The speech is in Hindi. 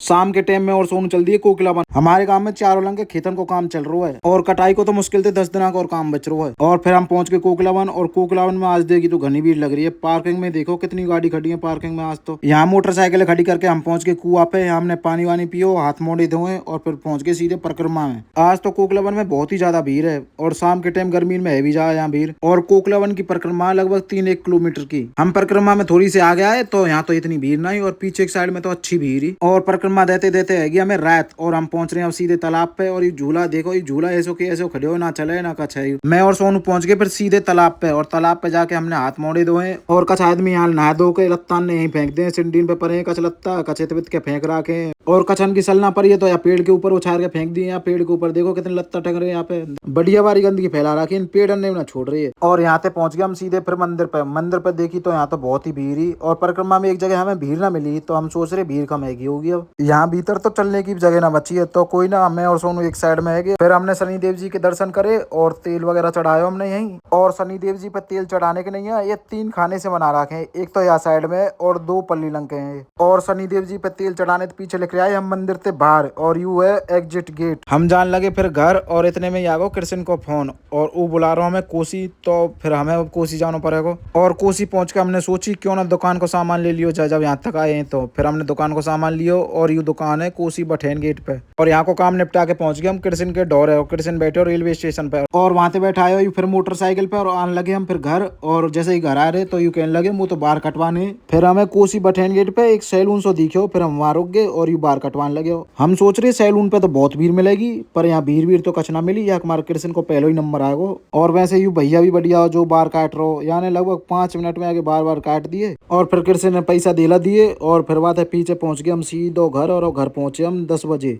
शाम के टाइम में और सोनू चल दिए कोकिला बन। हमारे गांव में चारों लंग के खेतन को काम चल रहा है और कटाई को तो मुश्किल से 10 दिन का और काम बच रहा है। और फिर हम पहुंच के कोकिला वन, और कोकिला वन में आज देखी तो घनी भीड़ लग रही है। पार्किंग में देखो कितनी गाड़ी खड़ी है पार्किंग में। आज तो यहाँ मोटरसाइकिल खड़ी करके हम पहुंच के कुआ पे हमने पानी वानी पियो, हाथ मोड़े धोए और फिर पहुंच के सीधे परिक्रमा में। आज तो कोकिला वन में बहुत ही ज्यादा भीड़ है और शाम के टाइम गर्मी में है भी ज्यादा यहाँ भीड़। और कोकिला वन की परिक्रमा लगभग 3-1 किलोमीटर की। हम परिक्रमा में थोड़ी से आगे आए तो यहाँ तो इतनी भीड़ नहीं, और पीछे एक साइड में तो अच्छी भीड़ ही। और परिक्रमा देते देते है हमें रात, और हम पहुंच रहे हैं अब सीधे तालाब पे। और ये झूला देखो, ये झूला ऐसो के ऐसो खड़े हो, ना चले ना कछ है। मैं और सोनू पहुंच गए फिर सीधे तालाब पे, और तालाब पे जाके हमने हाथ मोड़े धोए और कछ आदमी यहाँ नहा धो के लत्ता ने यहीं फेंक दे सिंडीन पे परे कछ लत्ता कछ इतवित के फेंक रखे। और कछन की सलना पर ये तो यहाँ पेड़ के ऊपर उछाल के फेंक दिए। यहाँ पेड़ के ऊपर देखो कितने लत्ता टंग रहे हैं यहाँ पे, बढ़िया बारी गंदगी फैला रखी इन पेड़ ने ना छोड़ रही है। और यहाँ पे पहुंच गए हम सीधे फिर मंदिर पे। मंदिर पे देखी तो यहाँ तो बहुत ही भीड़ ही, और परिक्रमा में एक जगह हमें भीड़ ना मिली तो हम सोच रहे भीड़ कम हैगी होगी। अब यहाँ भीतर तो चलने की जगह ना बची है तो कोई ना, मैं और सोनू एक साइड में है। फिर हमने शनिदेव जी के दर्शन करे और तेल वगैरह चढ़ाया हमने यहीं। और शनिदेव जी पे तेल चढ़ाने के नहीं है, ये 3 खाने से बना रखे हैं, एक तो यहाँ साइड में और 2 पल्ली लंके हैं। और शनिदेव जी पे तेल चढ़ाने के पीछे लिख रहा है हम मंदिर से बाहर, और यू है एग्जिट गेट। हम जान लगे फिर घर, और इतने में आगो कृष्ण को फोन, और वो बुला रहा हमें कोसी। तो फिर हमें कोसी जाना पड़ेगा। और कोसी पहुंच के हमने सोची क्यों ना दुकान को सामान ले लियो जब यहाँ तक आए हैं। तो फिर हमने दुकान को सामान लियो, और ये दुकान है कोसी बठेन गेट पे। और यहाँ को काम निपटा के पहुंच गए हम कृष्ण के डोर है, और कृष्ण बैठे और रेलवे स्टेशन पे, और वहां से बैठा है फिर मोटरसाइकिल पे, और आने लगे हम फिर घर। और जैसे ही घर आ रहे तो यू कहने लगे मुँह तो बाहर कटवाने। फिर हमें कोसी बठेन गेट पे एक सैलून सो दिखे, फिर हम वहां रुक गए और यू बाहर कटवाने लगे। हम सोच रहे सैलून पे तो बहुत भीड़ मिलेगी, पर यहाँ भीड़ तो कछ ना मिली। यहाँ हमारे कृष्ण को पहले ही नंबर आएगा। और वैसे यू भैया भी बढ़िया जो बार काट रहो, यानी लगभग 5 मिनट में आगे बार बार काट दिए। और फिर कृष्ण ने पैसा दिला दिए, और फिर बात है पीछे पहुंच गए हम सीधो घर। और घर पहुंचे हम 10 बजे।